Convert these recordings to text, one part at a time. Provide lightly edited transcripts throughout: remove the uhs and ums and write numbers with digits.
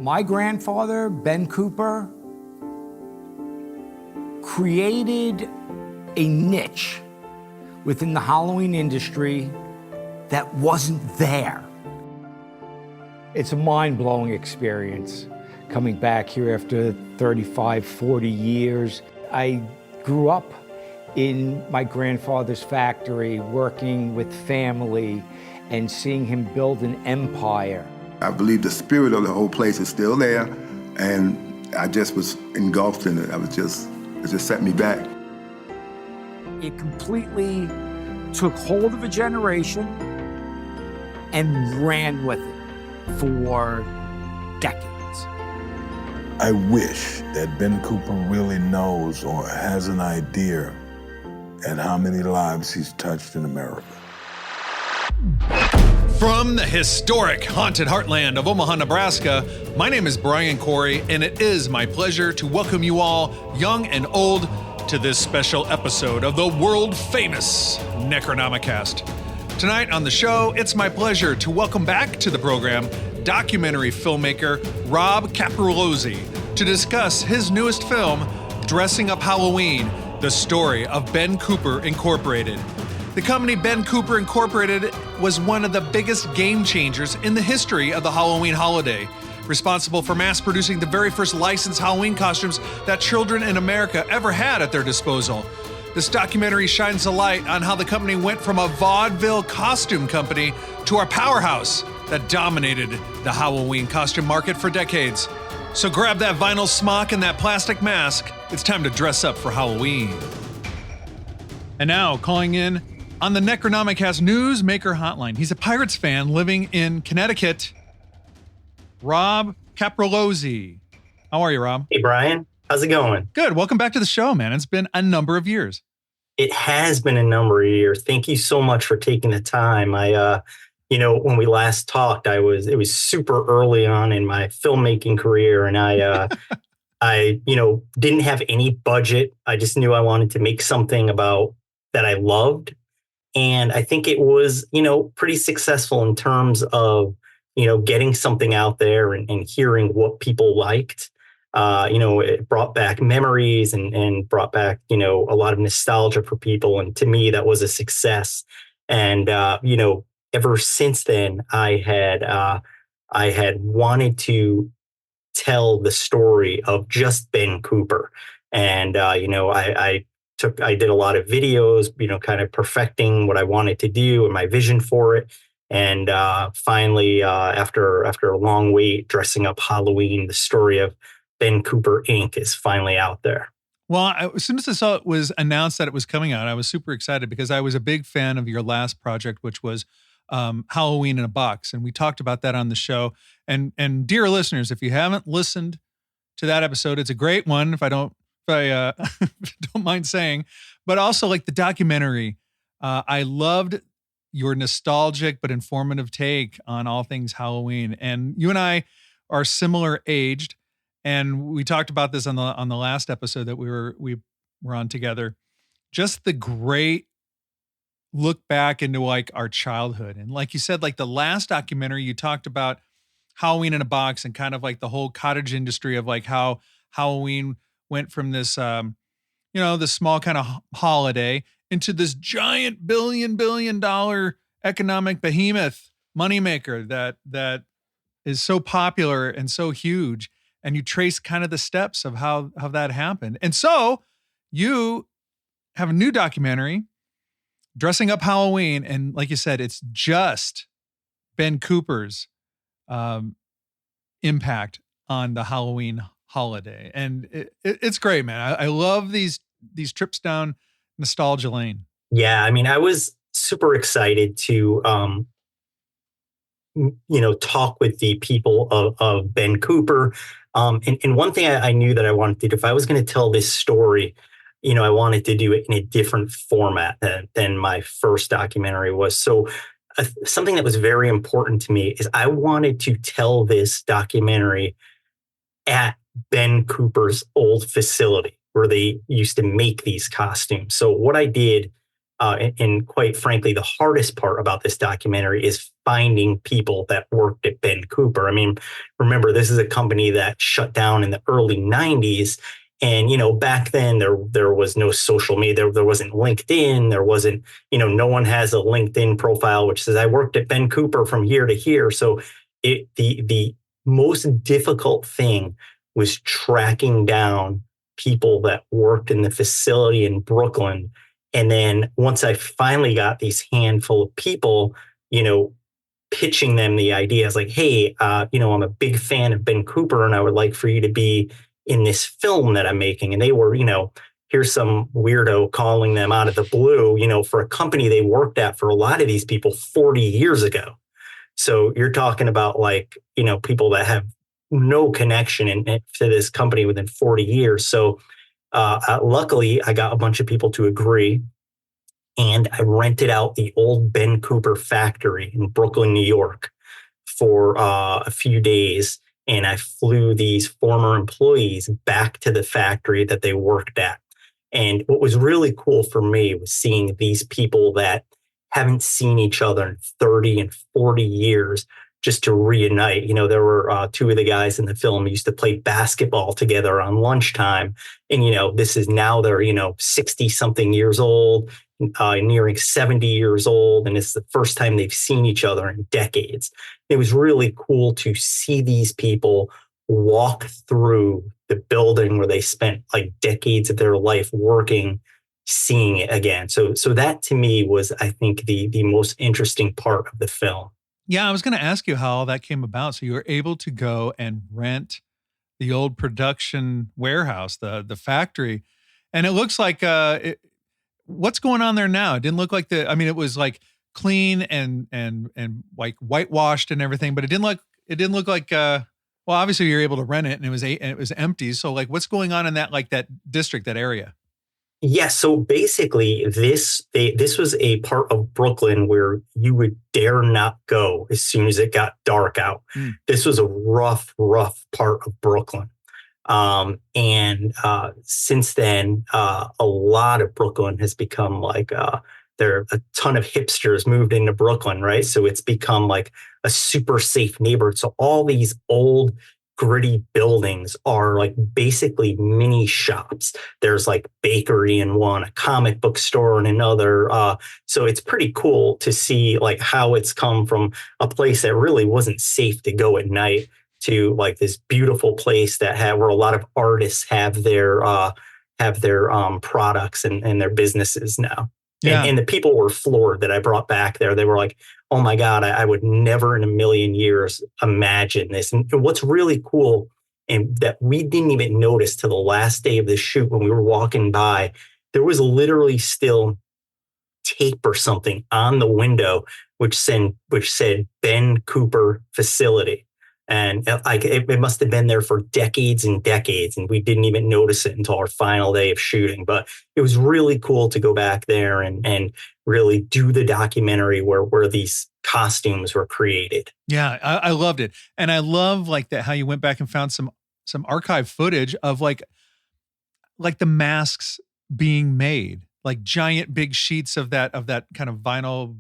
My grandfather, Ben Cooper, created a niche within the Halloween industry that wasn't there. It's a mind-blowing experience coming back here after 35, 40 years. I grew up in my grandfather's factory, working with family and seeing him build an empire. I believe the spirit of the whole place is still there, and I just was engulfed in it. It just set me back. It completely took hold of a generation and ran with it for decades. I wish that Ben Cooper really knows or has an idea at how many lives he's touched in America. From the historic haunted heartland of Omaha, Nebraska, my name is Brian Corey, and it is my pleasure to welcome you all, young and old, to this special episode of the world-famous Necronomicast. Tonight on the show, it's my pleasure to welcome back to the program documentary filmmaker Rob Caprilozzi to discuss his newest film, Dressing Up Halloween, the story of Ben Cooper Incorporated. The company Ben Cooper Incorporated was one of the biggest game changers in the history of the Halloween holiday, responsible for mass producing the very first licensed Halloween costumes that children in America ever had at their disposal. This documentary shines a light on how the company went from a vaudeville costume company to a powerhouse that dominated the Halloween costume market for decades. So grab that vinyl smock and that plastic mask. It's time to dress up for Halloween. And now, calling in on the Necronomicast Newsmaker Hotline, he's a Pirates fan living in Connecticut, Rob Caprilozzi. How are you, Rob? Hey, Brian. How's it going? Good. Welcome back to the show, man. It's been a number of years. It has been a number of years. Thank you so much for taking the time. When we last talked, it was super early on in my filmmaking career, and I didn't have any budget. I just knew I wanted to make something about that I loved. And I think it was, pretty successful in terms of, getting something out there and hearing what people liked. It brought back memories and brought back, a lot of nostalgia for people. And to me, that was a success. And, ever since then, I had wanted to tell the story of just Ben Cooper. And, I did a lot of videos, kind of perfecting what I wanted to do and my vision for it. And finally, after a long wait, Dressing Up Halloween, the story of Ben Cooper Inc. is finally out there. Well, as soon as I saw it was announced that it was coming out, I was super excited because I was a big fan of your last project, which was Halloween in a Box. And we talked about that on the show. And dear listeners, if you haven't listened to that episode, it's a great one. If I don't mind saying, but also like the documentary, I loved your nostalgic but informative take on all things Halloween. And you and I are similar aged, and we talked about this on the last episode that we were on together. Just the great look back into like our childhood, and like you said, like the last documentary, you talked about Halloween in a Box and kind of like the whole cottage industry of like how Halloween went from this, this small kind of holiday into this giant billion dollar economic behemoth moneymaker that is so popular and so huge. And you trace kind of the steps of how that happened. And so you have a new documentary, Dressing Up Halloween. And like you said, it's just Ben Cooper's impact on the Halloween holiday. And it's great, man. I love these trips down nostalgia lane. Yeah. I mean, I was super excited to, talk with the people of Ben Cooper. And one thing I knew that I wanted to do, if I was going to tell this story, I wanted to do it in a different format than my first documentary was. So something that was very important to me is I wanted to tell this documentary at Ben Cooper's old facility where they used to make these costumes. So what I did And quite frankly, the hardest part about this documentary is finding people that worked at Ben Cooper. I mean, remember, this is a company that shut down in the early 90s. And, back then there was no social media. There wasn't LinkedIn. There wasn't, no one has a LinkedIn profile which says I worked at Ben Cooper from here to here. So the most difficult thing was tracking down people that worked in the facility in Brooklyn. And then once I finally got these handful of people, pitching them the idea, I was like, hey, I'm a big fan of Ben Cooper and I would like for you to be in this film that I'm making. And they were, here's some weirdo calling them out of the blue, for a company they worked at for a lot of these people 40 years ago. So you're talking about people that have no connection to this company within 40 years. So luckily, I got a bunch of people to agree. And I rented out the old Ben Cooper factory in Brooklyn, New York for a few days. And I flew these former employees back to the factory that they worked at. And what was really cool for me was seeing these people that haven't seen each other in 30 and 40 years just to reunite. There were two of the guys in the film who used to play basketball together on lunchtime. And, this is now they're, 60 something years old, nearing 70 years old. And it's the first time they've seen each other in decades. It was really cool to see these people walk through the building where they spent decades of their life working, seeing it again. So that to me was, I think, the most interesting part of the film. Yeah, I was going to ask you how all that came about. So you were able to go and rent the old production warehouse, the factory, and it looks like what's going on there now? It didn't look like it was clean and whitewashed and everything, but it didn't look like. Well, obviously you're able to rent it, and it was empty. So what's going on in that that district, that area? Yeah, so basically this was a part of Brooklyn where you would dare not go as soon as it got dark out. This was a rough part of Brooklyn. And since then, a lot of Brooklyn has become there are a ton of hipsters moved into Brooklyn, right? So it's become a super safe neighborhood. So all these old gritty buildings are basically mini shops. There's bakery in one, a comic book store in another. So it's pretty cool to see how it's come from a place that really wasn't safe to go at night to this beautiful place where a lot of artists have their products and their businesses now. Yeah. And the people were floored that I brought back there. They were like, oh my God, I would never in a million years imagine this. And what's really cool, and that we didn't even notice till the last day of the shoot when we were walking by, there was literally still tape or something on the window which said Ben Cooper Facility. And it must have been there for decades and decades, and we didn't even notice it until our final day of shooting. But it was really cool to go back there and really do the documentary where these costumes were created. Yeah, I loved it, and I love that how you went back and found some archive footage of the masks being made, giant big sheets of that kind of vinyl,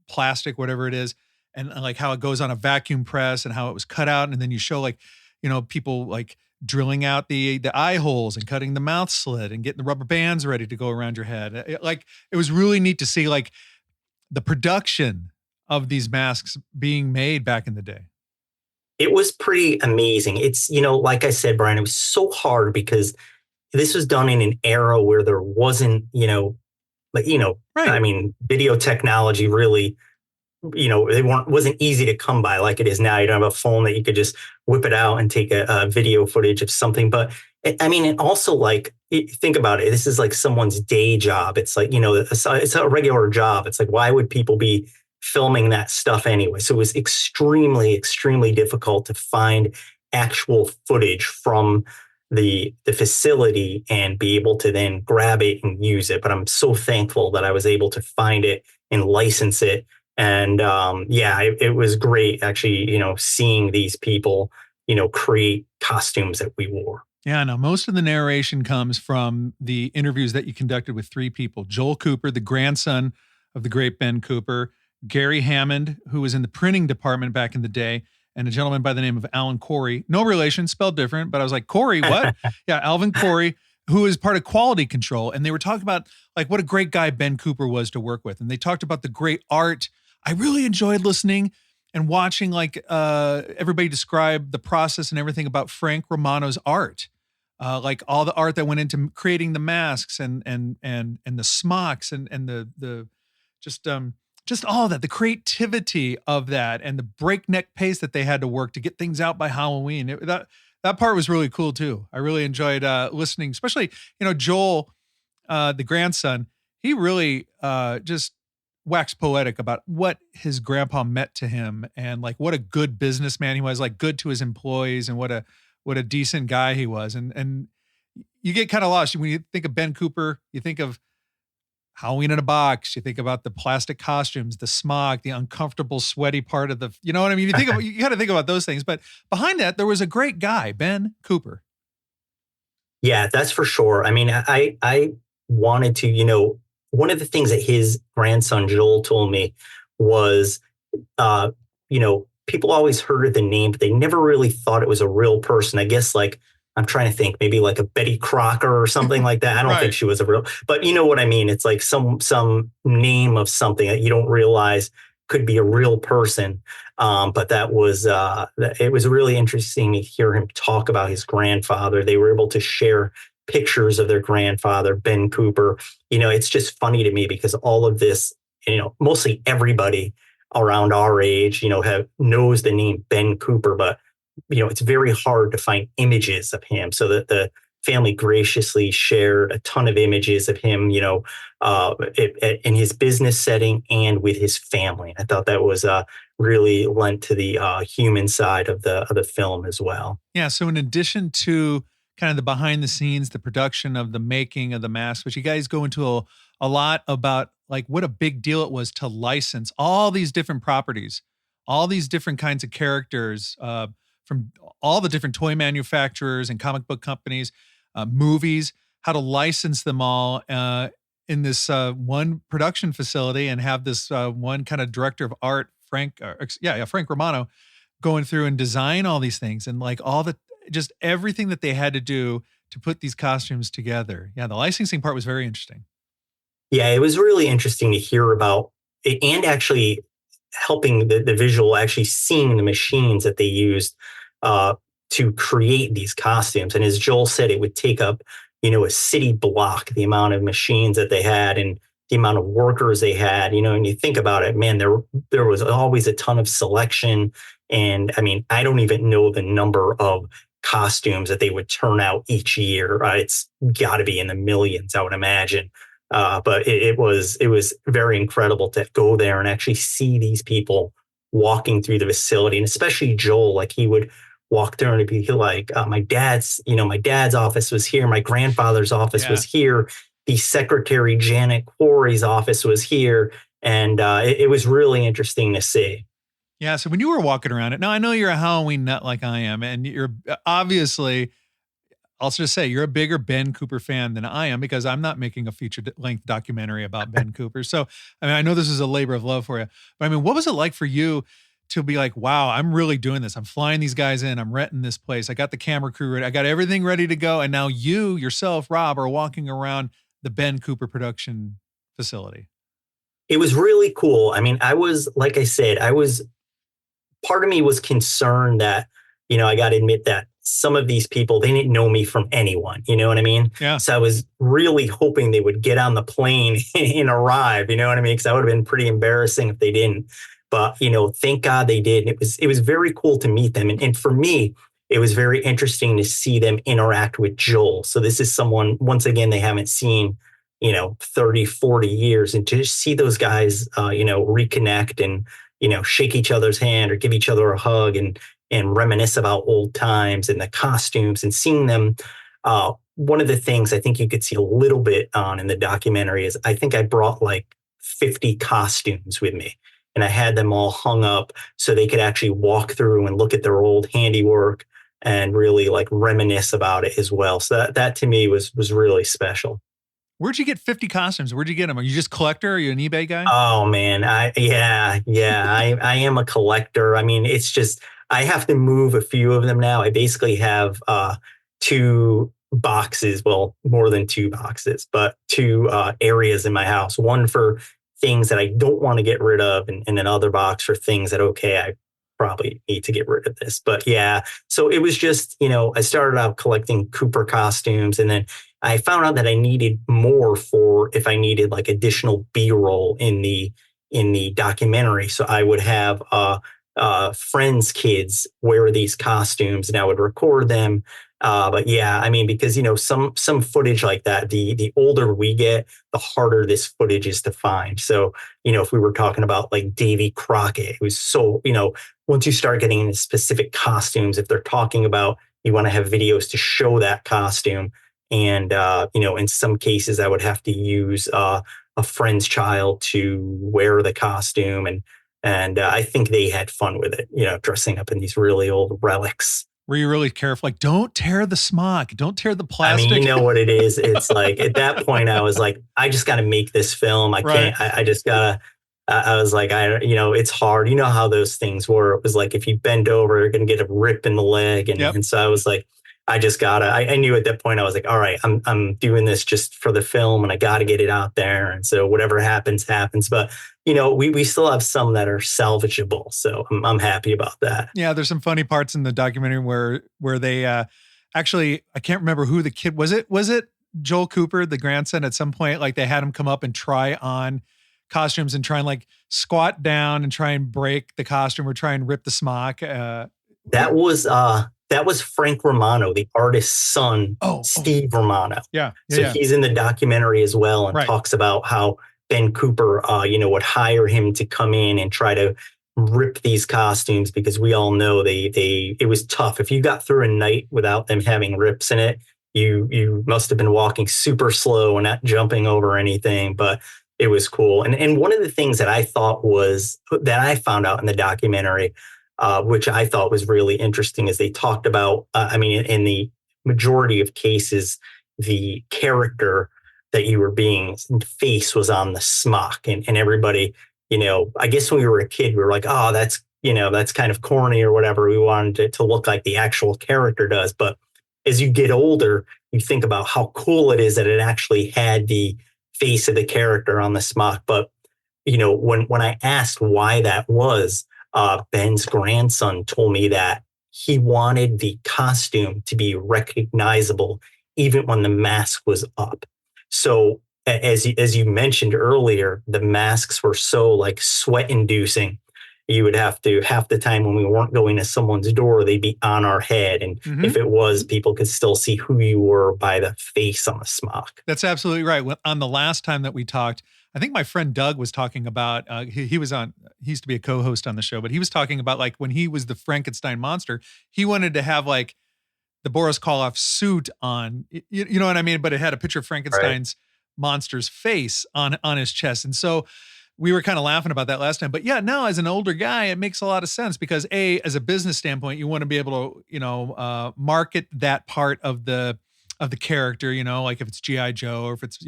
plastic, whatever it is. And how it goes on a vacuum press and how it was cut out. And then you show people drilling out the eye holes and cutting the mouth slit and getting the rubber bands ready to go around your head. It was really neat to see the production of these masks being made back in the day. It was pretty amazing. It's, like I said, Brian, it was so hard because this was done in an era where there wasn't, right. I mean, video technology really, wasn't easy to come by like it is now. You don't have a phone that you could just whip it out and take a video footage of something. But it also think about it. This is someone's day job. It's it's a regular job. It's why would people be filming that stuff anyway? So it was extremely, extremely difficult to find actual footage from the facility and be able to then grab it and use it. But I'm so thankful that I was able to find it and license it. And it was great actually, seeing these people, create costumes that we wore. Yeah, no, most of the narration comes from the interviews that you conducted with three people: Joel Cooper, the grandson of the great Ben Cooper; Gary Hammond, who was in the printing department back in the day; and a gentleman by the name of Alan Corey. No relation, spelled different, but I was like, Corey, what? Yeah, Alvin Corey, who is part of quality control. And they were talking about like what a great guy Ben Cooper was to work with. And they talked about the great art. I really enjoyed listening and watching like everybody describe the process and everything about Frank Romano's art. Like all the art that went into creating the masks and the smocks and the just all of that, the creativity of that and the breakneck pace that they had to work to get things out by Halloween. That part was really cool too. I really enjoyed listening, especially, Joel, the grandson, he really just waxed poetic about what his grandpa meant to him and like what a good businessman he was, like good to his employees, and what a decent guy he was. And you get kind of lost when you think of Ben Cooper. You think of Halloween in a Box. You think about the plastic costumes, the smog, the uncomfortable, sweaty part of you know what I mean? You got to think about those things. But behind that, there was a great guy, Ben Cooper. Yeah, that's for sure. I mean, I wanted to, one of the things that his grandson Joel told me was, people always heard of the name, but they never really thought it was a real person. I guess like, I'm trying to think, maybe like a Betty Crocker or something like that. I don't think she was a real, but you know what I mean? It's like some name of something that you don't realize could be a real person. But that was, it was really interesting to hear him talk about his grandfather. They were able to share pictures of their grandfather, Ben Cooper. It's just funny to me because all of this, mostly everybody around our age, knows the name Ben Cooper, but it's very hard to find images of him. So that the family graciously shared a ton of images of him, in his business setting and with his family. I thought that was really lent to the human side of the film as well. Yeah. So in addition to kind of the behind the scenes, the production of the making of the mask, which you guys go into a lot about, like what a big deal it was to license all these different properties, all these different kinds of characters, from all the different toy manufacturers and comic book companies, movies, how to license them all in this one production facility and have this one kind of director of art, Frank Romano, going through and design all these things and like just everything that they had to do to put these costumes together. Yeah, the licensing part was very interesting. Yeah, it was really interesting to hear about it and actually helping the visual, actually seeing the machines that they used to create these costumes. And as Joel said, it would take up, a city block, the amount of machines that they had and the amount of workers they had, and you think about it, man, there was always a ton of selection. And I mean, I don't even know the number of costumes that they would turn out each year. It's got to be in the millions, I would imagine. But it was very incredible to go there and actually see these people walking through the facility, and especially Joel, like he would walk there and be like, my dad's office was here. My grandfather's office was here. The secretary, Janet Quarry's office was here. And it was really interesting to see. Yeah. So when you were walking around it, now I know you're a Halloween nut like I am, and you're obviously, I'll just say you're a bigger Ben Cooper fan than I am because I'm not making a feature-length documentary about Ben Cooper. So, I mean, I know this is a labor of love for you, but I mean, what was it like for you to be like, wow, I'm really doing this. I'm flying these guys in. I'm renting this place. I got the camera crew ready. I got everything ready to go. And now you yourself, Rob, are walking around the Ben Cooper production facility. It was really cool. I mean, like I said, part of me was concerned that, I got to admit that some of these people, they didn't know me from anyone, you know what I mean? Yeah. So I was really hoping they would get on the plane and arrive, you know what I mean? Because that would have been pretty embarrassing if they didn't. But, thank God they did. And it was very cool to meet them. And for me, it was very interesting to see them interact with Joel. So this is someone, once again, they haven't seen, 30, 40 years. And to just see those guys, reconnect and, shake each other's hand or give each other a hug and reminisce about old times and the costumes and seeing them. One of the things I think you could see a little bit on in the documentary is I think I brought like 50 costumes with me. And I had them all hung up so they could actually walk through and look at their old handiwork and really like reminisce about it as well. So that to me was really special. Where'd you get 50 costumes? Where'd you get them? Are you just a collector? Are you an eBay guy? Oh man, I am a collector. I mean, it's just I have to move a few of them now. I basically have two boxes, well, more than two boxes, but two areas in my house. One for things that I don't want to get rid of, and another box for things that, okay, I probably need to get rid of this. But yeah, so it was just, I started out collecting Cooper costumes, and then I found out that I needed more for if I needed like additional B-roll in the documentary. So I would have friends' kids wear these costumes, and I would record them. But yeah, I mean, because some footage like that, the older we get, the harder this footage is to find. So if we were talking about like Davy Crockett, it was so once you start getting into specific costumes, if they're talking about you want to have videos to show that costume, and in some cases I would have to use a friend's child to wear the costume, and I think they had fun with it, dressing up in these really old relics. Were you really careful? Like, don't tear the smock, don't tear the plastic. I mean, you know what it is. It's like at that point I was like, I just got to make this film. I can't. I just gotta. I was like, it's hard. You know how those things were. It was like if you bend over, you're gonna get a rip in the leg, and so I was like, I just gotta. I knew at that point I was like, all right, I'm doing this just for the film, and I got to get it out there. And so whatever happens, happens. But we still have some that are salvageable, so I'm happy about that. Yeah, there's some funny parts in the documentary where they actually, I can't remember who the kid was. It Joel Cooper, the grandson? At some point, like they had him come up and try on costumes and try and like squat down and try and break the costume or try and rip the smock. That was Frank Romano, the artist's son, Steve Romano. Yeah. So he's in the documentary as well, and talks about how Ben Cooper, would hire him to come in and try to rip these costumes, because we all know it was tough. If you got through a night without them having rips in it, you must have been walking super slow and not jumping over anything. But it was cool. And one of the things that I thought that I found out in the documentary, which I thought was really interesting, is they talked about, in the majority of cases, the character that you were being face was on the smock, and everybody, I guess when we were a kid, we were like, oh, that's kind of corny or whatever. We wanted it to look like the actual character does. But as you get older, you think about how cool it is that it actually had the face of the character on the smock. But, when I asked why that was, Ben's grandson told me that he wanted the costume to be recognizable even when the mask was up. So as you mentioned earlier, the masks were so like sweat inducing. You would have to, half the time when we weren't going to someone's door, they'd be on our head. And if it was, people could still see who you were by the face on the smock. That's absolutely right. On the last time that we talked, I think my friend Doug was talking about, he used to be a co-host on the show, but he was talking about like when he was the Frankenstein monster, he wanted to have like the Boris Karloff suit on, you know what I mean? But it had a picture of Frankenstein's monster's face on his chest. And so we were kind of laughing about that last time. But yeah, now as an older guy, it makes a lot of sense because as a business standpoint, you want to be able to, market that part of the character, like if it's G.I. Joe or if it's,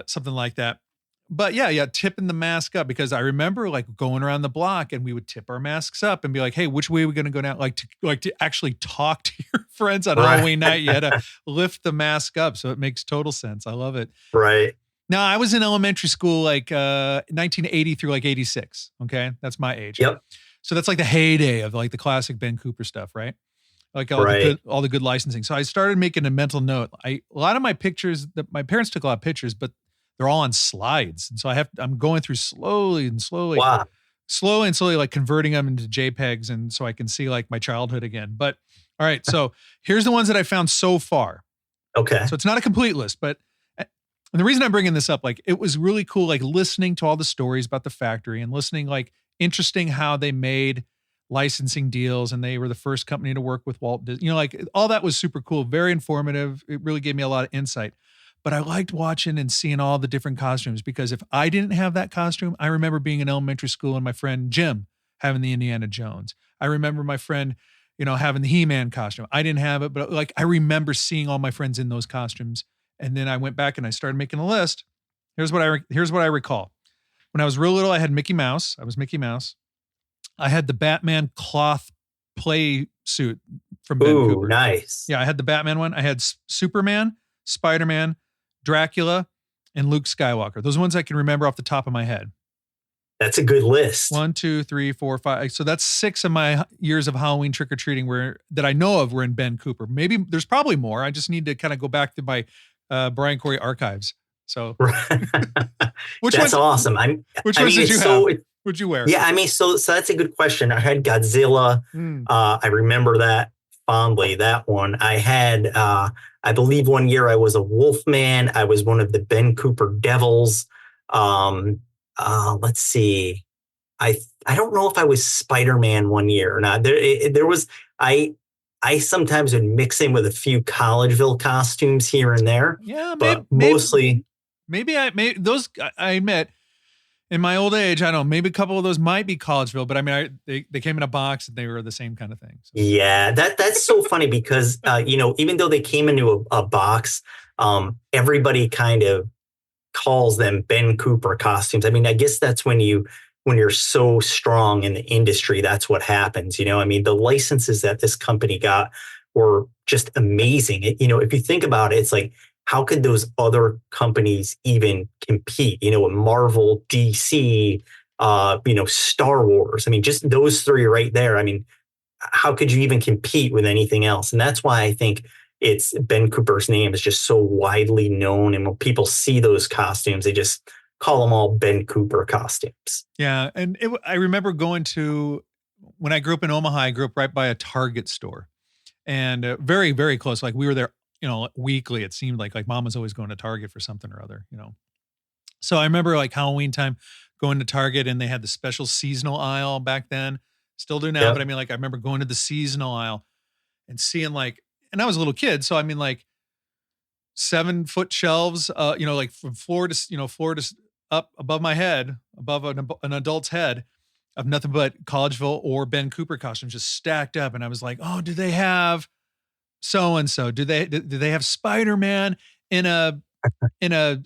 something like that. But yeah, tipping the mask up, because I remember like going around the block and we would tip our masks up and be like, hey, which way are we going to go now? Like to actually talk to your friends on Halloween night, you had to lift the mask up. So it makes total sense. I love it. Right. Now, I was in elementary school like 1980 through like 86. Okay. That's my age. Yep. So that's like the heyday of like the classic Ben Cooper stuff, right? Like all the good licensing. So I started making a mental note. A lot of my pictures, my parents took a lot of pictures, but they're all on slides. And so I'm going through slowly and slowly like converting them into JPEGs. And so I can see like my childhood again. But all right. So here's the ones that I found so far. Okay. So it's not a complete list, but and the reason I'm bringing this up, like it was really cool, like listening to all the stories about the factory and listening, like interesting how they made licensing deals and they were the first company to work with Walt Disney. Like all that was super cool, very informative. It really gave me a lot of insight. But I liked watching and seeing all the different costumes, because if I didn't have that costume, I remember being in elementary school and my friend Jim having the Indiana Jones. I remember my friend, having the He-Man costume. I didn't have it, but like I remember seeing all my friends in those costumes. And then I went back and I started making a list. Here's what I recall. When I was real little, I had Mickey Mouse. I was Mickey Mouse. I had the Batman cloth play suit from Ben Cooper. Nice. Yeah, I had the Batman one. I had Superman, Spider-Man, Dracula, and Luke Skywalker. Those are ones I can remember off the top of my head. That's a good list. 1, 2, 3, 4, 5. So that's 6 of my years of Halloween trick-or-treating that I know of were in Ben Cooper. Maybe there's probably more. I just need to kind of go back to my Brian Corey archives. So That's awesome. Which ones did you have? What'd you wear? Yeah, I mean, so that's a good question. I had Godzilla. I remember that fondly, that one. I had, I believe one year I was a Wolfman. I was one of the Ben Cooper Devils. Let's see. I don't know if I was Spider-Man one year or not. There was, I sometimes would mix in with a few Collegeville costumes here and there. Yeah, but mostly. Maybe I admit, in my old age, I don't know, maybe a couple of those might be Collegeville, but I mean, they came in a box and they were the same kind of thing. So. Yeah, that's so funny because, even though they came into a box, everybody kind of calls them Ben Cooper costumes. I mean, I guess that's when you're so strong in the industry, that's what happens. I mean, the licenses that this company got were just amazing. If you think about it, it's like, how could those other companies even compete? Marvel, DC, Star Wars. I mean, just those three right there. I mean, how could you even compete with anything else? And that's why I think it's Ben Cooper's name is just so widely known. And when people see those costumes, they just call them all Ben Cooper costumes. Yeah. And I remember when I grew up in Omaha, I grew up right by a Target store and very, very close. Like we were there, weekly. It seemed like mom was always going to Target for something or other, So I remember like Halloween time going to Target and they had the special seasonal aisle back then. Still do now, Yep. But I mean, like I remember going to the seasonal aisle and seeing and I was a little kid, so I mean, 7-foot shelves, like from floor to up above my head, above an adult's head, of nothing but Collegeville or Ben Cooper costumes just stacked up, and I was like, oh, do they have so and so? Do they have Spider-Man in a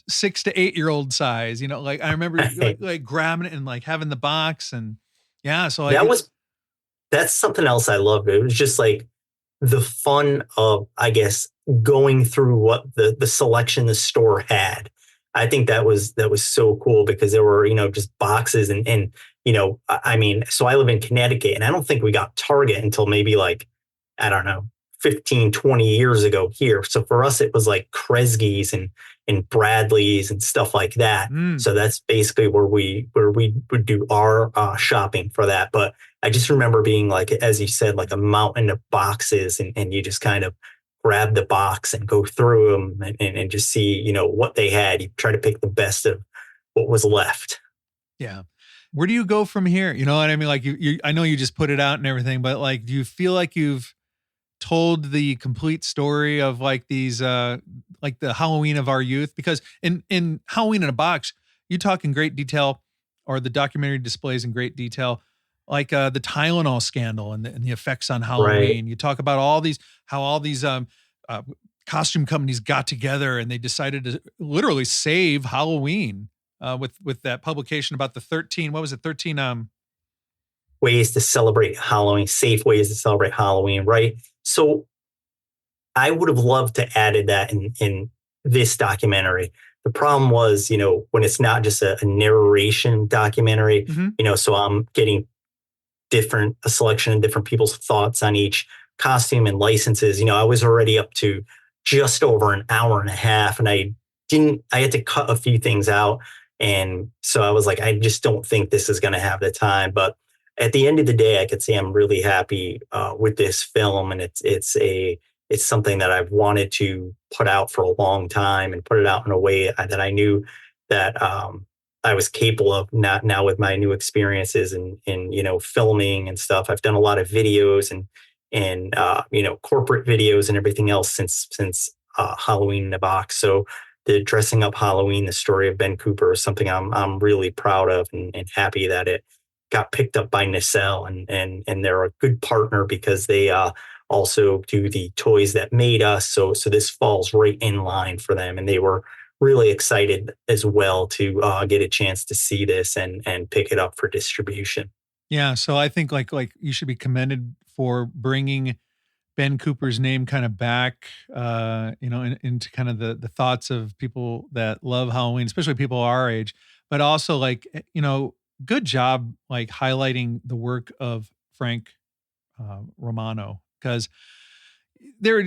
6 to 8 year old size? I remember like grabbing it and like having the box, and yeah, so that's something else I loved. It was just like the fun of, I guess, going through what the selection the store had. I think that was so cool because there were, just boxes and I mean, so I live in Connecticut and I don't think we got Target until maybe I don't know, 15, 20 years ago here. So for us, it was like Kresge's and Bradley's and stuff like that. So that's basically where we would do our shopping for that. But I just remember being as you said, like a mountain of boxes and you just kind of grab the box and go through them and just see, what they had. You try to pick the best of what was left. Yeah. Where do you go from here? You know what I mean? Like I know you just put it out and everything, but do you feel like you've told the complete story of these, the Halloween of our youth? Because in Halloween in a Box, you talk in great detail, or the documentary displays in great detail, the Tylenol scandal and the effects on Halloween. Right. You talk about how all these costume companies got together and they decided to literally save Halloween with that publication about the 13, what was it? 13 ways to celebrate Halloween, safe ways to celebrate Halloween, right? So I would have loved to added that in this documentary. The problem was, when it's not just a narration documentary, so I'm getting a selection of different people's thoughts on each costume and licenses. I was already up to just over an hour and a half and I had to cut a few things out. And so I was like, I just don't think this is going to have the time. But at the end of the day, I could say I'm really happy with this film. And it's something that I've wanted to put out for a long time and put it out in a way that I knew that I was capable of now with my new experiences and filming and stuff. I've done a lot of videos and corporate videos and everything else since Halloween in a Box. So the dressing up Halloween, the story of Ben Cooper, is something I'm really proud of and happy that it got picked up by Nacelle, and they're a good partner because they also do the toys that made us. So this falls right in line for them, and they were really excited as well to get a chance to see this and pick it up for distribution. Yeah, so I think like you should be commended for bringing Ben Cooper's name kind of back, into kind of the thoughts of people that love Halloween, especially people our age, but also like, good job like highlighting the work of Frank Romano, because there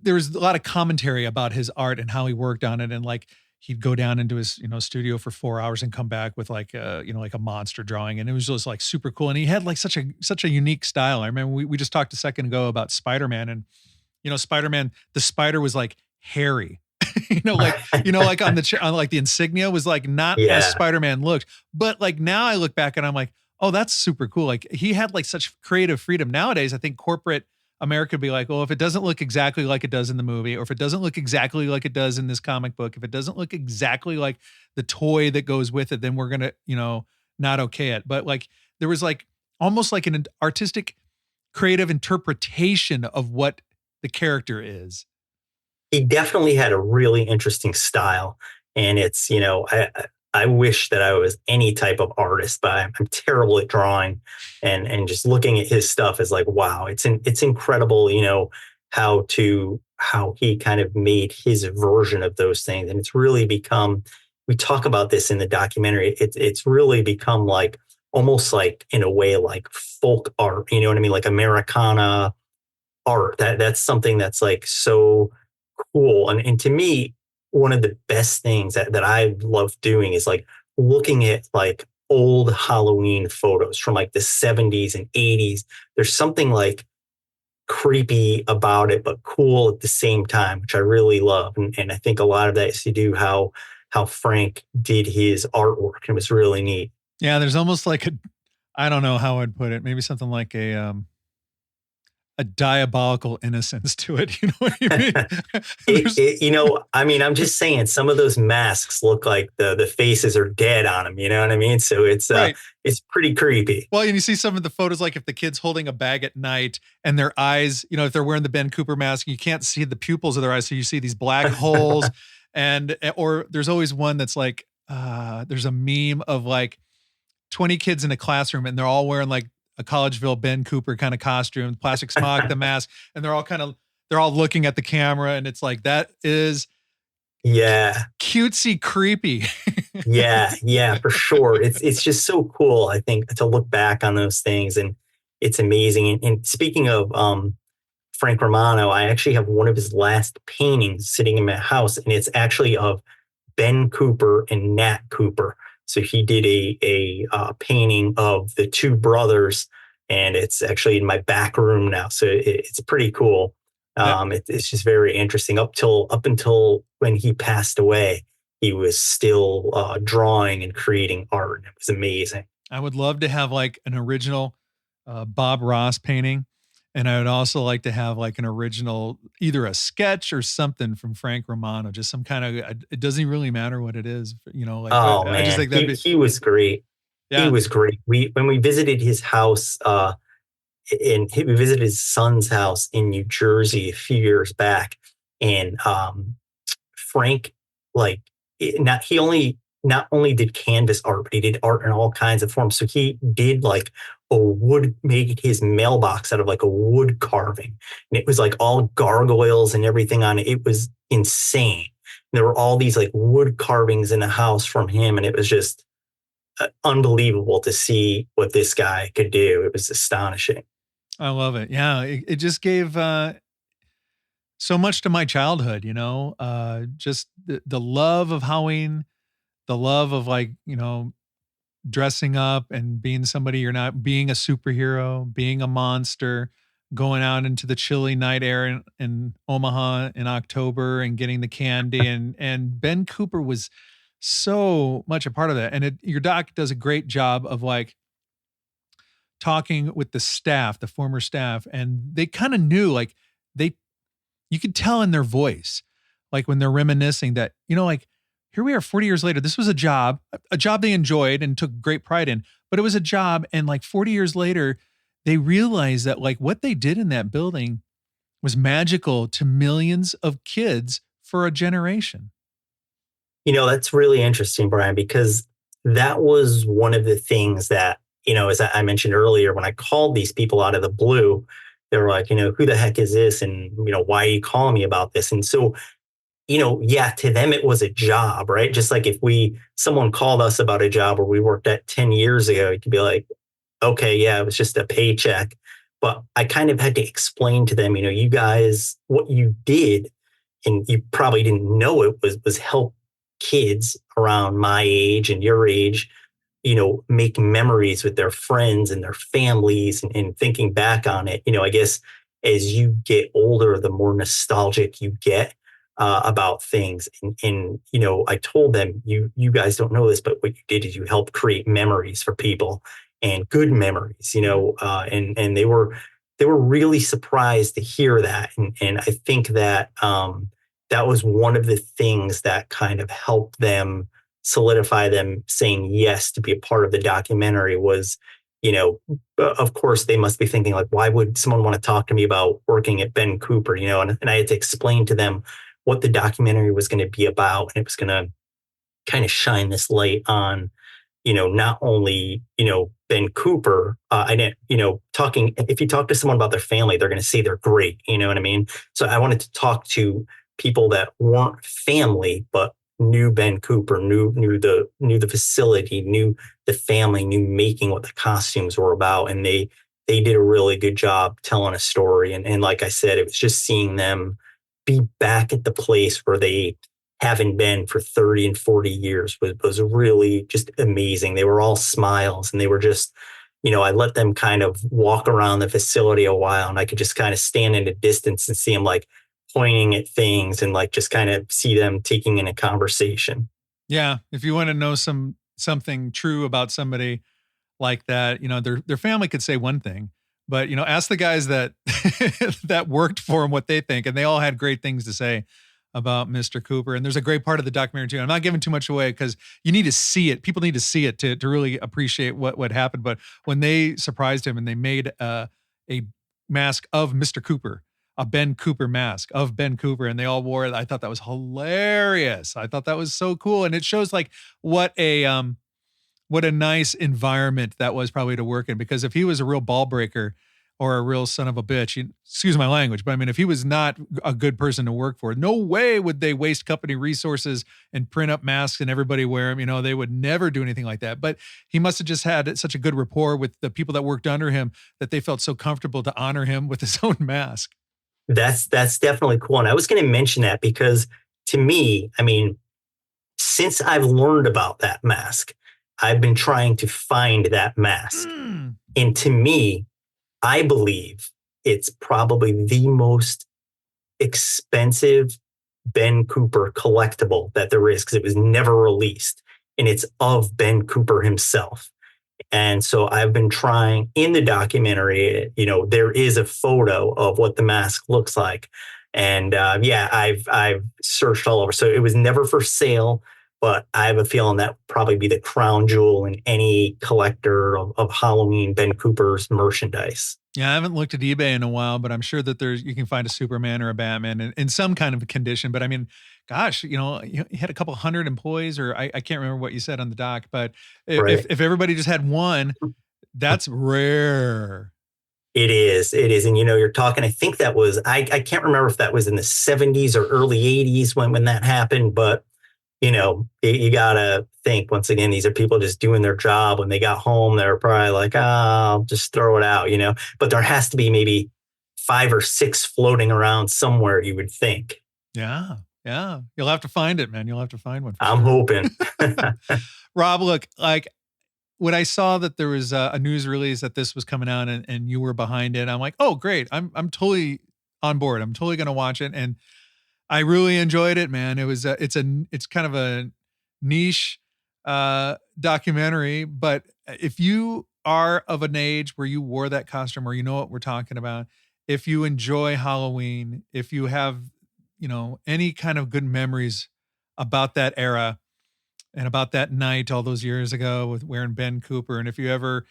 was a lot of commentary about his art and how he worked on it, and like he'd go down into his studio for 4 hours and come back with like a monster drawing, and it was just like super cool. And he had like such a unique style. I remember we just talked a second ago about Spider-Man, and Spider-Man, the spider was like hairy. Like on like the insignia was like not as Spider-Man looked. But like now I look back and I'm like, oh, that's super cool. Like he had like such creative freedom. Nowadays, I think corporate America would be like, well, if it doesn't look exactly like it does in the movie, or if it doesn't look exactly like it does in this comic book, if it doesn't look exactly like the toy that goes with it, then we're going to, not okay it. But like there was like almost like an artistic creative interpretation of what the character is. He definitely had a really interesting style, and it's, I wish that I was any type of artist, but I'm terrible at drawing, and just looking at his stuff is like, wow, it's incredible, how he kind of made his version of those things. And it's really become, we talk about this in the documentary, it's really become like almost like in a way like folk art, you know what I mean? Like Americana art. That's something that's like so cool. And to me, one of the best things that I love doing is like looking at like old Halloween photos from like the 70s and 80s. There's something like creepy about it, but cool at the same time, which I really love. And I think a lot of that is to do how Frank did his artwork. It was really neat. Yeah, there's almost like I don't know how I'd put it. Maybe something like a diabolical innocence to it. You know what I mean? I'm just saying some of those masks look like the faces are dead on them. You know what I mean? So it's right. It's pretty creepy. Well, and you see some of the photos, like if the kid's holding a bag at night and their eyes, if they're wearing the Ben Cooper mask, you can't see the pupils of their eyes. So you see these black holes or there's always one that's like, there's a meme of like 20 kids in a classroom and they're all wearing like a Collegeville Ben Cooper kind of costume, plastic smock, the mask, and they're all looking at the camera, and it's like that is cutesy creepy. yeah, for sure. It's just so cool, I think, to look back on those things, and it's amazing. And speaking of Frank Romano, I actually have one of his last paintings sitting in my house, and it's actually of Ben Cooper and Nat Cooper. So he did a painting of the two brothers, and it's actually in my back room now. So it's pretty cool. It's just very interesting. Up until when he passed away, he was still drawing and creating art. It was amazing. I would love to have like an original Bob Ross painting. And I would also like to have like an original, either a sketch or something from Frank Romano, just some kind of, it doesn't really matter what it is, like, man. I just think he was great. Yeah. He was great. When we visited his house, we visited his son's house in New Jersey a few years back, and Frank, not only did canvas art, but he did art in all kinds of forms. So he did like made his mailbox out of like a wood carving. And it was like all gargoyles and everything on it. It was insane. There were all these like wood carvings in the house from him. And it was just unbelievable to see what this guy could do. It was astonishing. I love it. Yeah. It just gave so much to my childhood, just the love of Halloween, the love of like, dressing up and being somebody you're not, being a superhero, being a monster, going out into the chilly night air in Omaha in October and getting the candy. And Ben Cooper was so much a part of that. And your doc does a great job of like talking with the staff, the former staff, and they kind of knew, like you could tell in their voice, like when they're reminiscing that, like, here we are 40 years later. This was a job they enjoyed and took great pride in, but it was a job. And like 40 years later, they realized that like what they did in that building was magical to millions of kids for a generation. That's really interesting, Brian, because that was one of the things that, as I mentioned earlier, when I called these people out of the blue, they were like, who the heck is this? And, why are you calling me about this? And so, yeah, to them, it was a job, right? Just like if someone called us about a job where we worked at 10 years ago, it could be like, okay, yeah, it was just a paycheck. But I kind of had to explain to them, you guys, what you did, and you probably didn't know it was help kids around my age and your age, make memories with their friends and their families, and thinking back on it. I guess as you get older, the more nostalgic you get about things. And I told them, you guys don't know this, but what you did is you helped create memories for people, and good memories, and they were really surprised to hear that. And I think that that was one of the things that kind of helped them solidify them saying yes to be a part of the documentary. Was, of course, they must be thinking like, why would someone want to talk to me about working at Ben Cooper? And I had to explain to them what the documentary was going to be about. And it was going to kind of shine this light on, not only, Ben Cooper, I didn't, if you talk to someone about their family, they're going to say they're great. You know what I mean? So I wanted to talk to people that weren't family, but knew Ben Cooper, knew the facility, knew the family, knew making what the costumes were about. And they did a really good job telling a story. And like I said, it was just seeing them be back at the place where they haven't been for 30 and 40 years was really just amazing. They were all smiles, and they were just, I let them kind of walk around the facility a while, and I could just kind of stand in the distance and see them like pointing at things, and like just kind of see them taking in a conversation. Yeah. If you want to know something true about somebody like that, their family could say one thing, but, ask the guys that, that worked for them what they think. And they all had great things to say about Mr. Cooper. And there's a great part of the documentary too. I'm not giving too much away because you need to see it. People need to see it to really appreciate what happened. But when they surprised him and they made a mask of Mr. Cooper, a Ben Cooper mask of Ben Cooper, and they all wore it, I thought that was hilarious. I thought that was so cool. And it shows like what a nice environment that was probably to work in, because if he was a real ball breaker or a real son of a bitch, excuse my language, but I mean, if he was not a good person to work for, no way would they waste company resources and print up masks and everybody wear them. They would never do anything like that. But he must have just had such a good rapport with the people that worked under him that they felt so comfortable to honor him with his own mask. That's definitely cool. And I was going to mention that because to me, I mean, since I've learned about that mask, I've been trying to find that mask. And to me, I believe it's probably the most expensive Ben Cooper collectible that there is, because it was never released, and it's of Ben Cooper himself. And so I've been trying in the documentary, there is a photo of what the mask looks like. And I've searched all over. So it was never for sale, but I have a feeling that would probably be the crown jewel in any collector of Halloween Ben Cooper's merchandise. Yeah, I haven't looked at eBay in a while, but I'm sure that you can find a Superman or a Batman in some kind of a condition. But I mean, gosh, you had a couple hundred employees, or I can't remember what you said on the doc, but if everybody just had one, that's rare. It is. And, you're talking, I think that was, I can't remember if that was in the 70s or early 80s when that happened, but you got to think, once again, these are people just doing their job. When they got home, they were probably like, I'll just throw it out, but there has to be maybe 5 or 6 floating around somewhere, you would think. Yeah. Yeah. You'll have to find it, man. You'll have to find one. I'm hoping. Rob, look, like when I saw that there was a news release that this was coming out and you were behind it, I'm like, oh, great. I'm totally on board. I'm totally going to watch it. And I really enjoyed it, man. It was it's kind of a niche documentary, but if you are of an age where you wore that costume, or you know what we're talking about, if you enjoy Halloween, if you have any kind of good memories about that era, and about that night all those years ago with wearing Ben Cooper. And if you ever,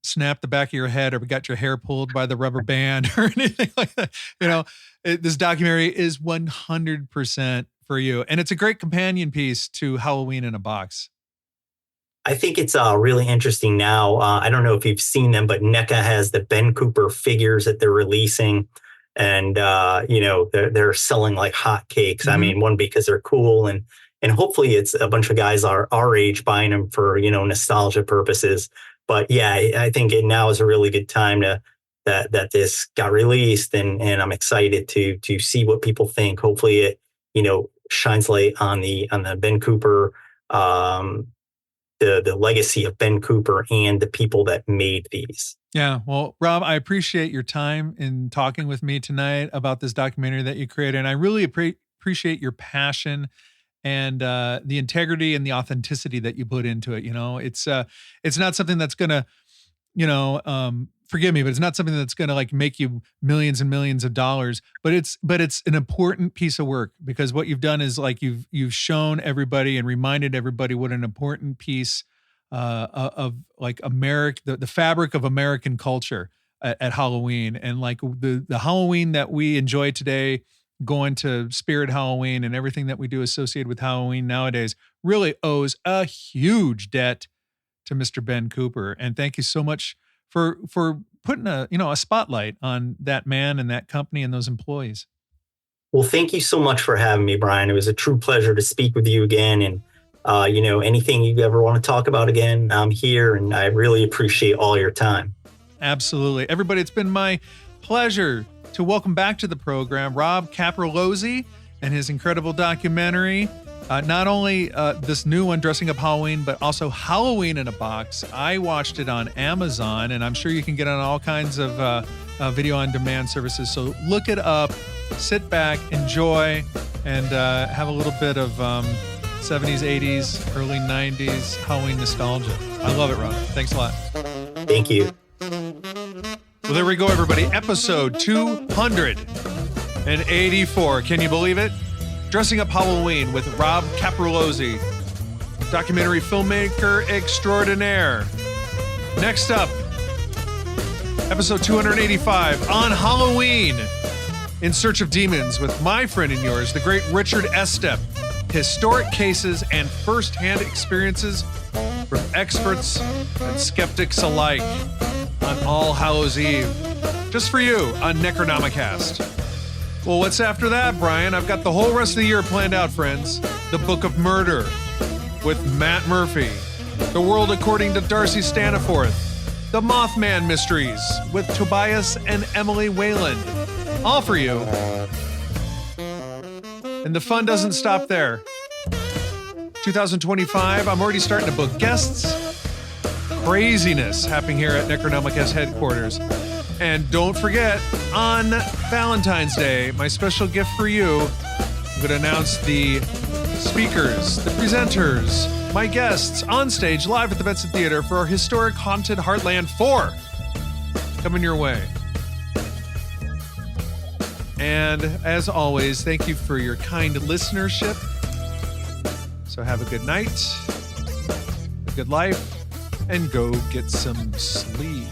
snapped the back of your head or got your hair pulled by the rubber band or anything like that, this documentary is 100% for you. And it's a great companion piece to Halloween in a Box. I think it's really interesting now. I don't know if you've seen them, but NECA has the Ben Cooper figures that they're releasing. And, they're selling like hotcakes. Mm-hmm. I mean, one, because they're cool. And hopefully it's a bunch of guys our age buying them for, nostalgia purposes. But yeah, I think now is a really good time that this got released. And I'm excited to see what people think. Hopefully it, shines light on the Ben Cooper, the legacy of Ben Cooper and the people that made these. Yeah. Well, Rob, I appreciate your time in talking with me tonight about this documentary that you created. And I really appreciate your passion and the integrity and the authenticity that you put into it. It's not something that's going to, forgive me, but it's not something that's going to like make you millions and millions of dollars, but it's an important piece of work, because what you've done is like you've shown everybody and reminded everybody what an important piece of like the fabric of American culture at Halloween, and like the Halloween that we enjoy today, going to Spirit Halloween and everything that we do associated with Halloween nowadays really owes a huge debt to Mr. Ben Cooper. And thank you so much for putting a spotlight on that man and that company and those employees. Well, thank you so much for having me, Brian. It was a true pleasure to speak with you again. And, anything you ever want to talk about again, I'm here, and I really appreciate all your time. Absolutely. Everybody, it's been my pleasure to welcome back to the program Rob Caprilozzi and his incredible documentary. Not only this new one, Dressing Up Halloween, but also Halloween in a Box. I watched it on Amazon, and I'm sure you can get on all kinds of video on demand services. So look it up, sit back, enjoy, and have a little bit of 70s, 80s, early 90s Halloween nostalgia. I love it, Rob. Thanks a lot. Thank you. Well, there we go, everybody. Episode 284. Can you believe it? Dressing Up Halloween with Rob Caprilozzi, documentary filmmaker extraordinaire. Next up, episode 285 on Halloween, In Search of Demons with my friend and yours, the great Richard Estep. Historic cases and first-hand experiences from experts and skeptics alike on All Hallows Eve. Just for you on Necronomicast. Well, what's after that, Brian? I've got the whole rest of the year planned out, friends. The Book of Murder with Matt Murphy. The World According to Darcy Staniforth. The Mothman Mysteries with Tobias and Emily Wayland. All for you. And the fun doesn't stop there. 2025, I'm already starting to book guests. Craziness happening here at Necronomicast headquarters. And don't forget, on Valentine's Day, my special gift for you, I'm going to announce the speakers, the presenters, my guests on stage live at the Benson Theater for our historic Haunted Heartland 4. Coming your way. And as always, thank you for your kind listenership. So have a good night, a good life, and go get some sleep.